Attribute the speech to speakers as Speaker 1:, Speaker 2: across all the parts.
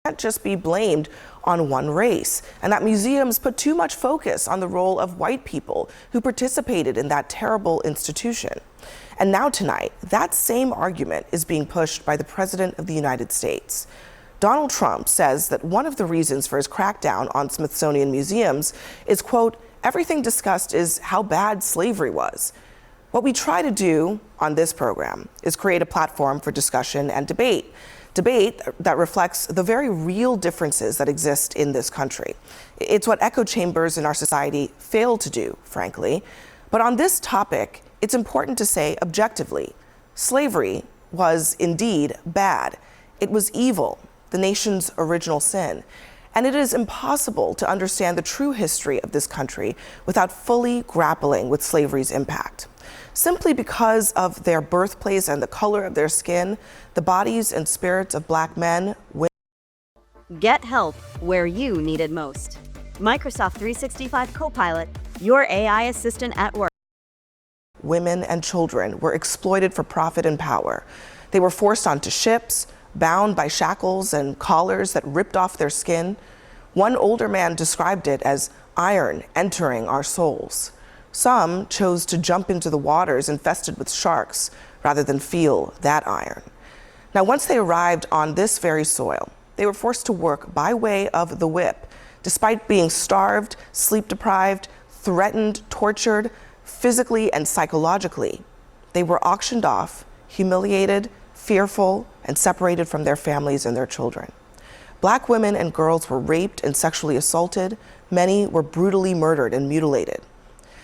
Speaker 1: can't just be blamed on one race, and that museums put too much focus on the role of white people who participated in that terrible institution. And now tonight, that same argument is being pushed by the President of the United States. Donald Trump says that one of the reasons for his crackdown on Smithsonian museums is, quote, everything discussed is how bad slavery was. What we try to do on this program is create a platform for discussion and debate that reflects the very real differences that exist in this country. It's what echo chambers in our society fail to do, frankly. But on this topic, it's important to say objectively, slavery was indeed bad. It was evil, the nation's original sin. And it is impossible to understand the true history of this country without fully grappling with slavery's impact. Simply because of their birthplace and the color of their skin, the bodies and spirits of Black men, women.
Speaker 2: Get help where you need it most. Microsoft 365 Copilot, your AI assistant at work.
Speaker 1: Women and children were exploited for profit and power. They were forced onto ships, bound by shackles and collars that ripped off their skin. One older man described it as iron entering our souls. Some chose to jump into the waters infested with sharks rather than feel that iron. Now, once they arrived on this very soil, they were forced to work by way of the whip, despite being starved, sleep-deprived, threatened, tortured, physically and psychologically. They were auctioned off, humiliated, fearful, and separated from their families and their children. Black women and girls were raped and sexually assaulted. Many were brutally murdered and mutilated.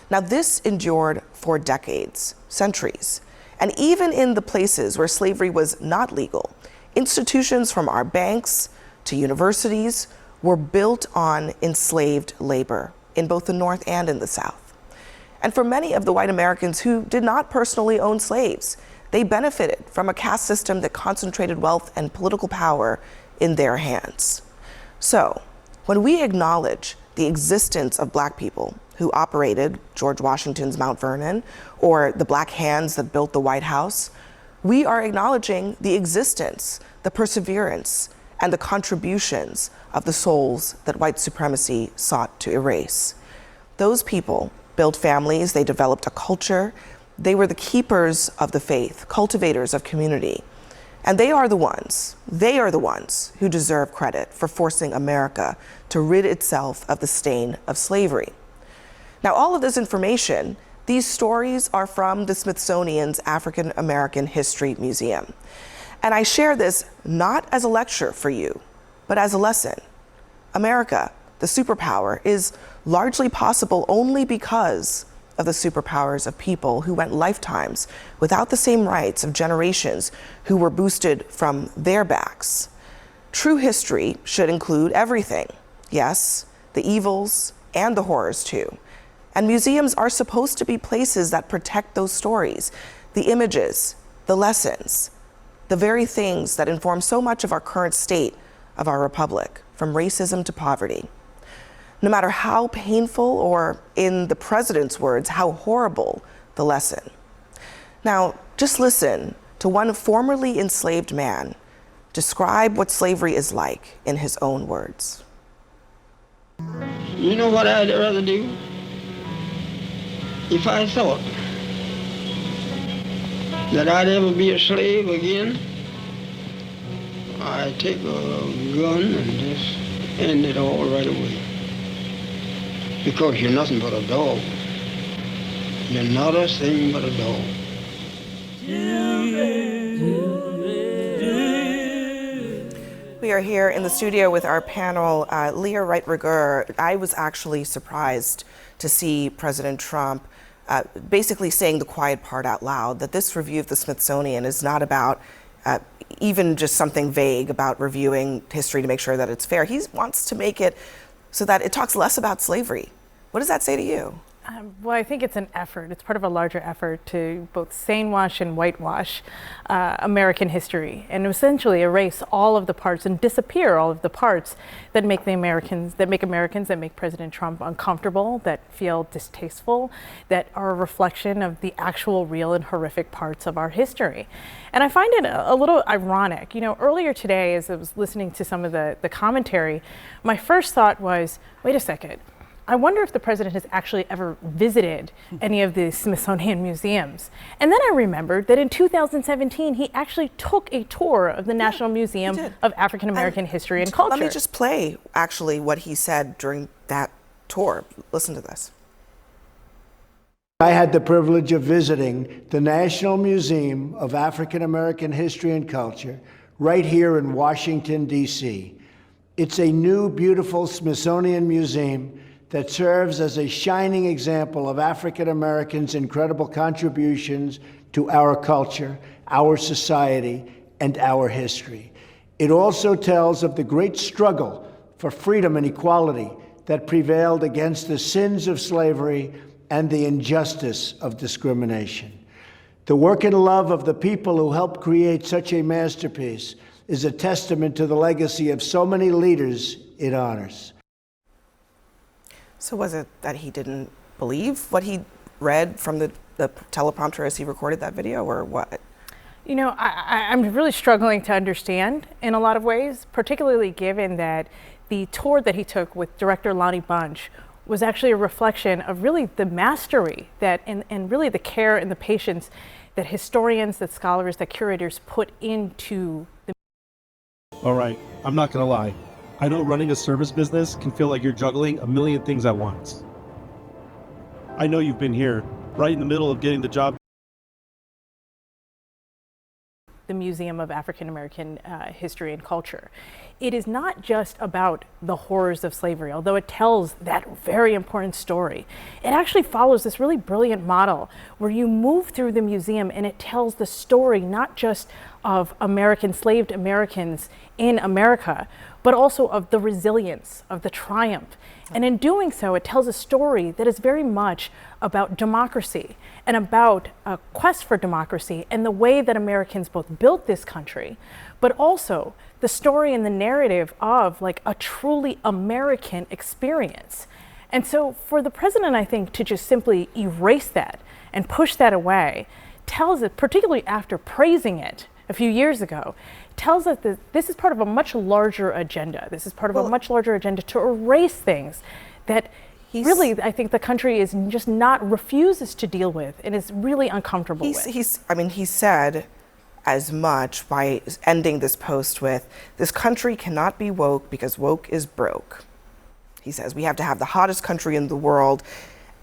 Speaker 1: Now, this endured for decades, centuries. And even in the places where slavery was not legal, institutions from our banks to universities were built on enslaved labor in both the North and in the South. And for many of the white Americans who did not personally own slaves, they benefited from a caste system that concentrated wealth and political power in their hands. So, when we acknowledge the existence of Black people who operated George Washington's Mount Vernon or the Black hands that built the White House, we are acknowledging the existence, the perseverance, and the contributions of the souls that white supremacy sought to erase. Those people built families, they developed a culture, they were the keepers of the faith, cultivators of community. And they are the ones who deserve credit for forcing America to rid itself of the stain of slavery. Now, all of this information, these stories are from the Smithsonian's African American History Museum. And I share this not as a lecture for you, but as a lesson. America, the superpower, is largely possible only because of the superpowers of people who went lifetimes without the same rights of generations who were boosted from their backs. True history should include everything. Yes, the evils and the horrors too. And museums are supposed to be places that protect those stories, the images, the lessons, the very things that inform so much of our current state of our republic, from racism to poverty. No matter how painful, or in the president's words, how horrible the lesson. Now, just listen to one formerly enslaved man describe what slavery is like in his own words.
Speaker 3: You know what I'd rather do? If I thought that I'd ever be a slave again, I'd take a gun and just end it all right away. Because you're nothing but a dog. You're not a thing but a dog.
Speaker 1: We are here in the studio with our panel, Leah Wright-Rigueur. I was actually surprised to see President Trump basically saying the quiet part out loud, that this review of the Smithsonian is not about even just something vague about reviewing history to make sure that it's fair. He wants to make it so that it talks less about slavery. What does that say to you?
Speaker 4: Well, I think it's an effort. It's part of a larger effort to both sanewash and whitewash American history, and essentially erase all of the parts and disappear all of the parts that make that make President Trump uncomfortable, that feel distasteful, that are a reflection of the actual real and horrific parts of our history. And I find it a little ironic. You know, earlier today, as I was listening to some of the commentary, my first thought was, wait a second. I wonder if the president has actually ever visited any of the Smithsonian museums. And then I remembered that in 2017, he actually took a tour of the National Museum of African American History and Culture.
Speaker 1: Let me just play, actually, what he said during that tour. Listen to this.
Speaker 5: I had the privilege of visiting the National Museum of African American History and Culture right here in Washington, D.C. It's a new, beautiful Smithsonian museum that serves as a shining example of African Americans' incredible contributions to our culture, our society, and our history. It also tells of the great struggle for freedom and equality that prevailed against the sins of slavery and the injustice of discrimination. The work and love of the people who helped create such a masterpiece is a testament to the legacy of so many leaders it honors.
Speaker 1: So was it that he didn't believe what he read from the teleprompter as he recorded that video, or what?
Speaker 4: You know, I'm really struggling to understand in a lot of ways, particularly given that the tour that he took with director Lonnie Bunch was actually a reflection of really the mastery that and really the care and the patience that historians, that scholars, that curators put into the.
Speaker 6: All right, I'm not gonna lie. I know running a service business can feel like you're juggling a million things at once. I know you've been here, right in the middle of getting the job.
Speaker 4: The Museum of African American History and Culture. It is not just about the horrors of slavery, although it tells that very important story. It actually follows this really brilliant model where you move through the museum and it tells the story not just of enslaved Americans in America, but also of the resilience, of the triumph. And in doing so, it tells a story that is very much about democracy and about a quest for democracy and the way that Americans both built this country, but also the story and the narrative of like a truly American experience. And so for the president, I think, to just simply erase that and push that away tells it, particularly after praising it a few years ago, tells us that this is part of a much larger agenda. This is part of a much larger agenda to erase things that really, I think the country is just refuses to deal with and is really uncomfortable with.
Speaker 1: He said as much by ending this post with, "This country cannot be woke because woke is broke." He says, "We have to have the hottest country in the world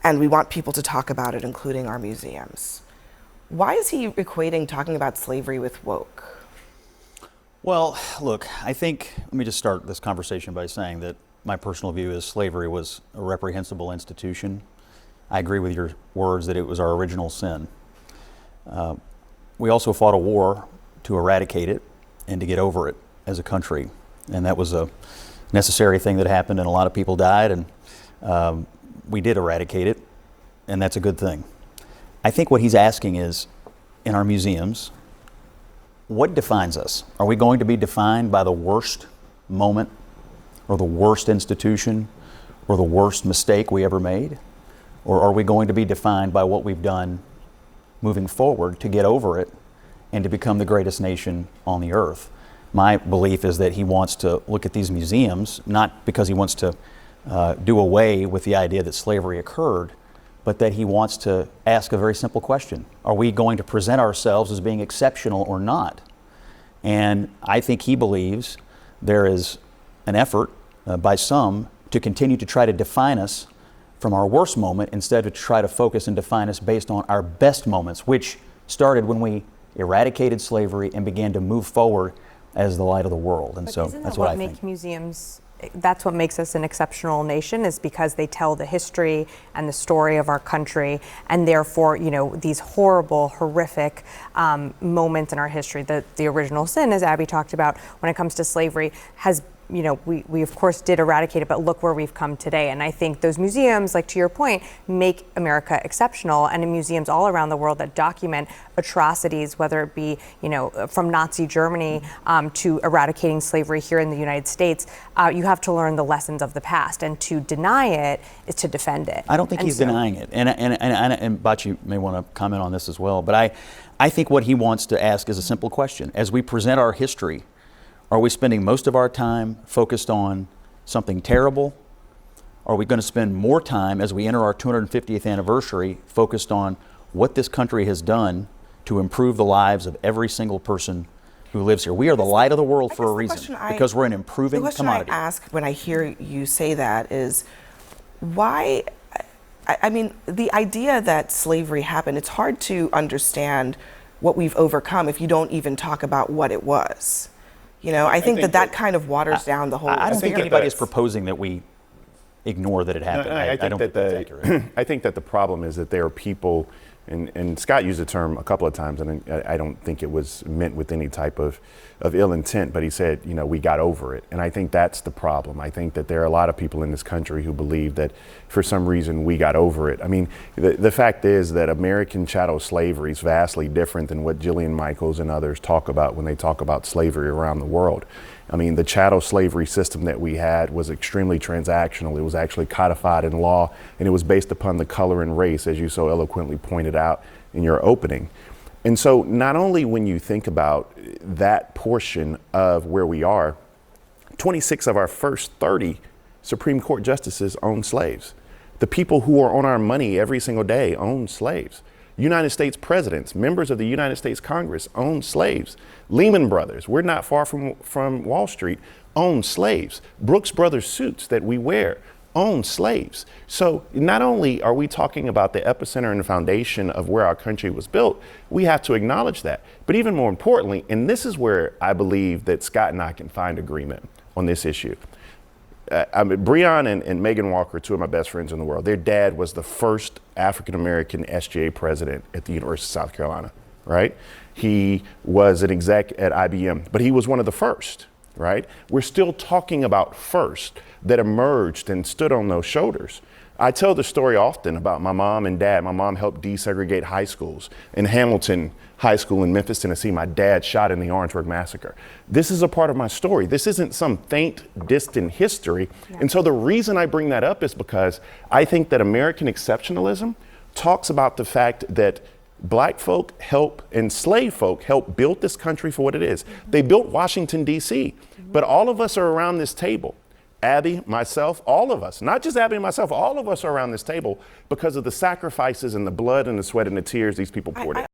Speaker 1: and we want people to talk about it, including our museums." Why is he equating talking about slavery with woke?
Speaker 7: Well, look, I think, let me just start this conversation by saying that my personal view is slavery was a reprehensible institution. I agree with your words that it was our original sin. We also fought a war to eradicate it and to get over it as a country. And that was a necessary thing that happened, and a lot of people died, and we did eradicate it, and that's a good thing. I think what he's asking is, in our museums, what defines us? Are we going to be defined by the worst moment or the worst institution or the worst mistake we ever made? Or are we going to be defined by what we've done moving forward to get over it and to become the greatest nation on the earth? My belief is that he wants to look at these museums, not because he wants to do away with the idea that slavery occurred, but that he wants to ask a very simple question. Are we going to present ourselves as being exceptional or not? And I think he believes there is an effort by some to continue to try to define us from our worst moment instead of to try to focus and define us based on our best moments, which started when we eradicated slavery and began to move forward as the light of the world. And so that's what I think.
Speaker 8: Museums, that's what makes us an exceptional nation, is because they tell the history and the story of our country, and therefore, you know, these horrible, horrific moments in our history, the original sin, as Abby talked about, when it comes to slavery, has we of course did eradicate it, but look where we've come today. And I think those museums, like to your point, make America exceptional, and in museums all around the world that document atrocities, whether it be, from Nazi Germany to eradicating slavery here in the United States, you have to learn the lessons of the past, and to deny it is to defend it.
Speaker 7: I don't think he's denying it, and Bachi may want to comment on this as well, but I think what he wants to ask is a simple question. As we present our history, are we spending most of our time focused on something terrible? Are we going to spend more time as we enter our 250th anniversary focused on what this country has done to improve the lives of every single person who lives here? We are the light of the world for a reason, because we're an improving commodity.
Speaker 1: The question I ask when I hear you say that is, why? I mean, the idea that slavery happened, it's hard to understand what we've overcome if you don't even talk about what it was. I think that kind of waters down the whole
Speaker 7: I don't think
Speaker 1: experience.
Speaker 7: anybody is proposing that we ignore that it happened. I don't think that's accurate.
Speaker 9: I think that the problem is that there are people, and Scott used the term a couple of times, and I don't think it was meant with any type of ill intent, but he said, we got over it. And I think that's the problem. I think that there are a lot of people in this country who believe that for some reason we got over it. I mean, the fact is that American chattel slavery is vastly different than what Jillian Michaels and others talk about when they talk about slavery around the world. I mean, the chattel slavery system that we had was extremely transactional. It was actually codified in law, and it was based upon the color and race, as you so eloquently pointed out in your opening. And so not only when you think about that portion of where we are, 26 of our first 30 Supreme Court justices owned slaves. The people who are on our money every single day owned slaves. United States presidents, members of the United States Congress owned slaves. Lehman Brothers, we're not far from Wall Street, owned slaves. Brooks Brothers suits that we wear own slaves. So not only are we talking about the epicenter and the foundation of where our country was built, we have to acknowledge that. But even more importantly, and this is where I believe that Scott and I can find agreement on this issue. Breon and Megan Walker, two of my best friends in the world, their dad was the first African-American SGA president at the University of South Carolina, right? He was an exec at IBM, but he was one of the first, right? We're still talking about first that emerged and stood on those shoulders. I tell the story often about my mom and dad. My mom helped desegregate high schools. In Hamilton High School in Memphis, Tennessee, my dad shot in the Orangeburg Massacre. This is a part of my story. This isn't some faint, distant history. Yeah. And so the reason I bring that up is because I think that American exceptionalism talks about the fact that Black folk enslaved folk help build this country for what it is. Mm-hmm. They built Washington, D.C., but all of us are around this table. Abby, myself, all of us, not just Abby and myself, all of us are around this table because of the sacrifices and the blood and the sweat and the tears these people poured in.